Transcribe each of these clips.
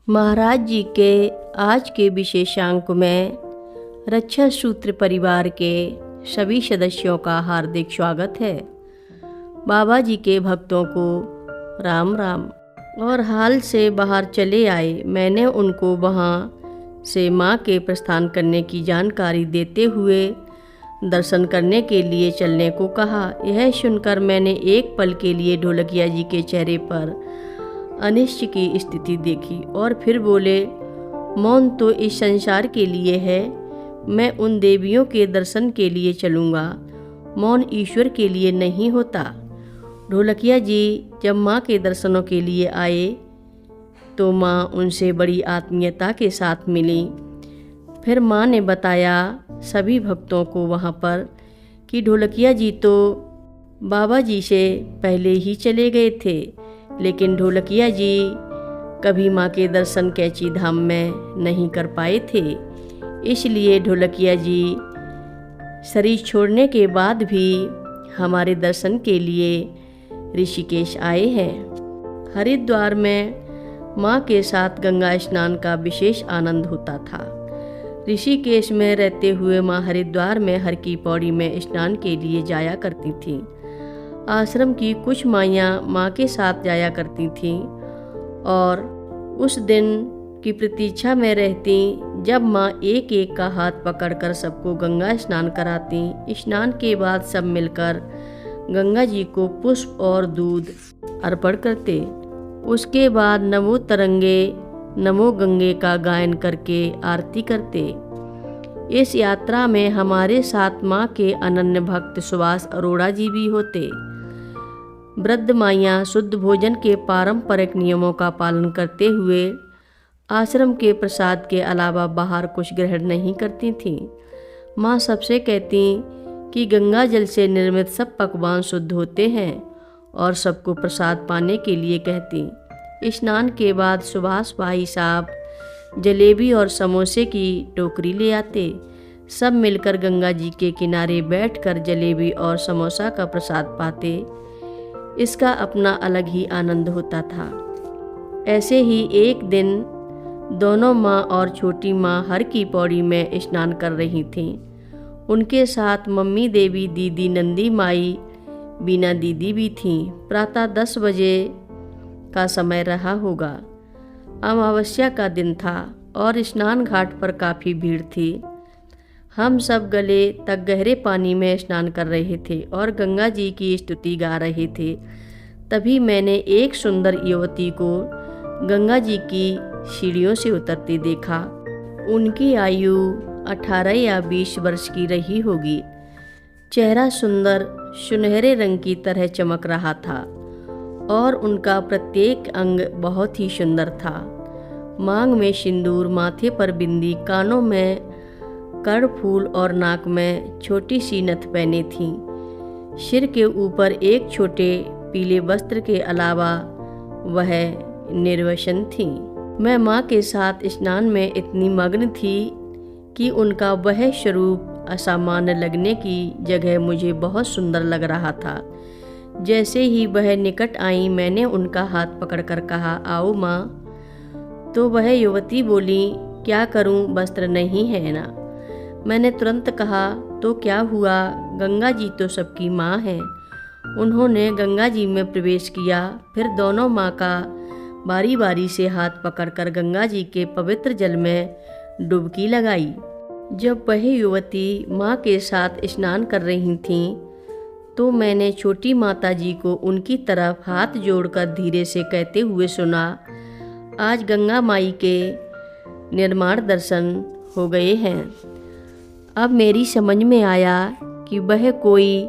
महाराज जी के आज के विशेषांक में रक्षा सूत्र परिवार के सभी सदस्यों का हार्दिक स्वागत है। बाबा जी के भक्तों को राम राम। और हाल से बाहर चले आए, मैंने उनको वहाँ से माँ के प्रस्थान करने की जानकारी देते हुए दर्शन करने के लिए चलने को कहा। यह सुनकर मैंने एक पल के लिए ढोलकिया जी के चेहरे पर अनिश्चित की स्थिति देखी और फिर बोले, मौन तो इस संसार के लिए है, मैं उन देवियों के दर्शन के लिए चलूँगा, मौन ईश्वर के लिए नहीं होता। ढोलकिया जी जब माँ के दर्शनों के लिए आए तो माँ उनसे बड़ी आत्मीयता के साथ मिली। फिर माँ ने बताया सभी भक्तों को वहाँ पर कि ढोलकिया जी तो बाबा जी से पहले ही चले गए थे, लेकिन ढोलकिया जी कभी माँ के दर्शन कैची धाम में नहीं कर पाए थे। इसलिए ढोलकिया जी शरीर छोड़ने के बाद भी हमारे दर्शन के लिए ऋषिकेश आए हैं। हरिद्वार में माँ के साथ गंगा स्नान का विशेष आनंद होता था। ऋषिकेश में रहते हुए माँ हरिद्वार में हर की पौड़ी में स्नान के लिए जाया करती थीं। आश्रम की कुछ माइयाँ माँ के साथ जाया करती थीं और उस दिन की प्रतीक्षा में रहती जब माँ एक एक का हाथ पकड़कर सबको गंगा स्नान कराती। स्नान के बाद सब मिलकर गंगा जी को पुष्प और दूध अर्पण करते। उसके बाद नमो तरंगे नमो गंगे का गायन करके आरती करते। इस यात्रा में हमारे साथ माँ के अनन्य भक्त सुभाष अरोड़ा जी भी होते। वृद्ध माइयाँ शुद्ध भोजन के पारंपरिक नियमों का पालन करते हुए आश्रम के प्रसाद के अलावा बाहर कुछ ग्रहण नहीं करती थीं। माँ सबसे कहती कि गंगा जल से निर्मित सब पकवान शुद्ध होते हैं और सबको प्रसाद पाने के लिए कहती। स्नान के बाद सुभाष भाई साहब जलेबी और समोसे की टोकरी ले आते। सब मिलकर गंगा जी के किनारे बैठकर जलेबी और समोसा का प्रसाद पाते। इसका अपना अलग ही आनंद होता था। ऐसे ही एक दिन दोनों माँ और छोटी माँ हर की पौड़ी में स्नान कर रही थीं। उनके साथ मम्मी देवी, दीदी नंदी माई, बीना दीदी भी थीं। प्रातः 10 बजे का समय रहा होगा। अमावस्या का दिन था और स्नान घाट पर काफ़ी भीड़ थी। हम सब गले तक गहरे पानी में स्नान कर रहे थे और गंगा जी की स्तुति गा रहे थे। तभी मैंने एक सुंदर युवती को गंगा जी की सीढ़ियों से उतरते देखा। उनकी आयु 18 या 20 वर्ष की रही होगी। चेहरा सुंदर सुनहरे रंग की तरह चमक रहा था और उनका प्रत्येक अंग बहुत ही सुंदर था। मांग में सिंदूर, माथे पर बिंदी, कानों में कर्णफूल और नाक में छोटी सी नथ पहने थीं। सिर के ऊपर एक छोटे पीले वस्त्र के अलावा वह निर्वसन थीं। मैं माँ के साथ स्नान में इतनी मग्न थी कि उनका वह स्वरूप असामान्य लगने की जगह मुझे बहुत सुंदर लग रहा था। जैसे ही वह निकट आई, मैंने उनका हाथ पकड़कर कहा, आओ माँ। तो वह युवती बोली, क्या करूँ, वस्त्र नहीं है ना। मैंने तुरंत कहा, तो क्या हुआ, गंगा जी तो सबकी माँ है। उन्होंने गंगा जी में प्रवेश किया। फिर दोनों माँ का बारी बारी से हाथ पकड़कर गंगा जी के पवित्र जल में डुबकी लगाई। जब वह युवती माँ के साथ स्नान कर रही थीं, तो मैंने छोटी माता जी को उनकी तरफ हाथ जोड़कर धीरे से कहते हुए सुना, आज गंगा माई के निर्माण दर्शन हो गए हैं। अब मेरी समझ में आया कि वह कोई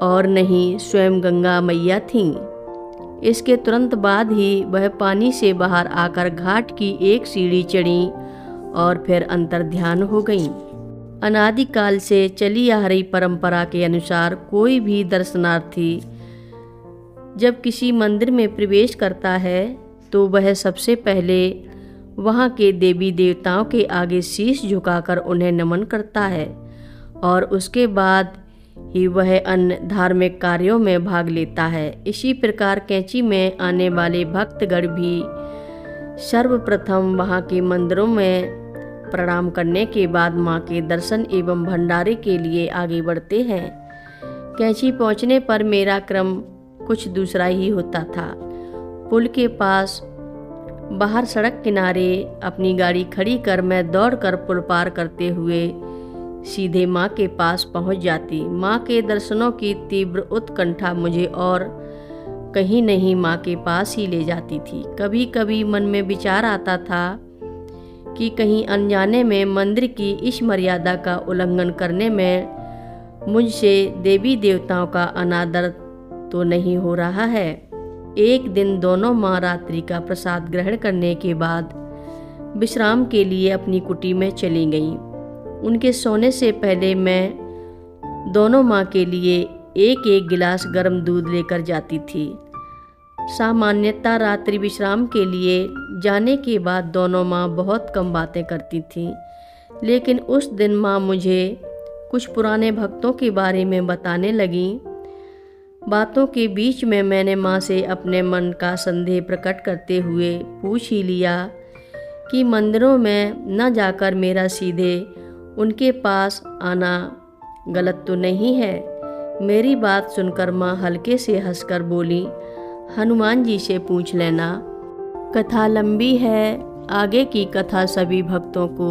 और नहीं, स्वयं गंगा मैया थीं। इसके तुरंत बाद ही वह पानी से बाहर आकर घाट की एक सीढ़ी चढ़ी और फिर अंतर्ध्यान हो गईं। अनादिकाल से चली आ रही परंपरा के अनुसार कोई भी दर्शनार्थी जब किसी मंदिर में प्रवेश करता है तो वह सबसे पहले वहाँ के देवी देवताओं के आगे शीश झुकाकर उन्हें नमन करता है और उसके बाद ही वह अन्य धार्मिक कार्यों में भाग लेता है। इसी प्रकार कैंची में आने वाले भक्तगण भी सर्वप्रथम वहाँ के मंदिरों में प्रणाम करने के बाद माँ के दर्शन एवं भंडारे के लिए आगे बढ़ते हैं। कैंची पहुँचने पर मेरा क्रम कुछ दूसरा ही होता था। पुल के पास बाहर सड़क किनारे अपनी गाड़ी खड़ी कर मैं दौड़कर पुल पार करते हुए सीधे माँ के पास पहुँच जाती। माँ के दर्शनों की तीव्र उत्कंठा मुझे और कहीं नहीं माँ के पास ही ले जाती थी। कभी कभी मन में विचार आता था कि कहीं अनजाने में मंदिर की इस मर्यादा का उल्लंघन करने में मुझसे देवी देवताओं का अनादर तो नहीं हो रहा है। एक दिन दोनों माँ रात्रि का प्रसाद ग्रहण करने के बाद विश्राम के लिए अपनी कुटी में चली गईं। उनके सोने से पहले मैं दोनों माँ के लिए एक एक गिलास गर्म दूध लेकर जाती थी। सामान्यतः रात्रि विश्राम के लिए जाने के बाद दोनों माँ बहुत कम बातें करती थीं, लेकिन उस दिन माँ मुझे कुछ पुराने भक्तों के बारे में बताने लगीं। बातों के बीच में मैंने माँ से अपने मन का संदेह प्रकट करते हुए पूछ ही लिया कि मंदिरों में न जाकर मेरा सीधे उनके पास आना गलत तो नहीं है। मेरी बात सुनकर माँ हल्के से हंसकर बोली, हनुमान जी से पूछ लेना। कथा लंबी है, आगे की कथा सभी भक्तों को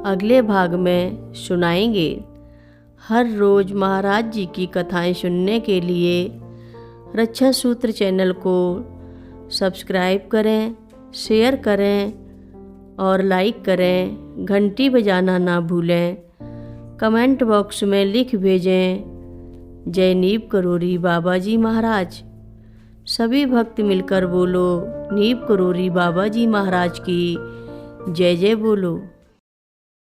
अगले भाग में सुनाएंगे। हर रोज़ महाराज जी की कथाएं सुनने के लिए रक्षा सूत्र चैनल को सब्सक्राइब करें, शेयर करें और लाइक करें। घंटी बजाना ना भूलें। कमेंट बॉक्स में लिख भेजें, जय नीव करोरी बाबा जी महाराज। सभी भक्त मिलकर बोलो, नीव करोरी बाबा जी महाराज की जय जय बोलो।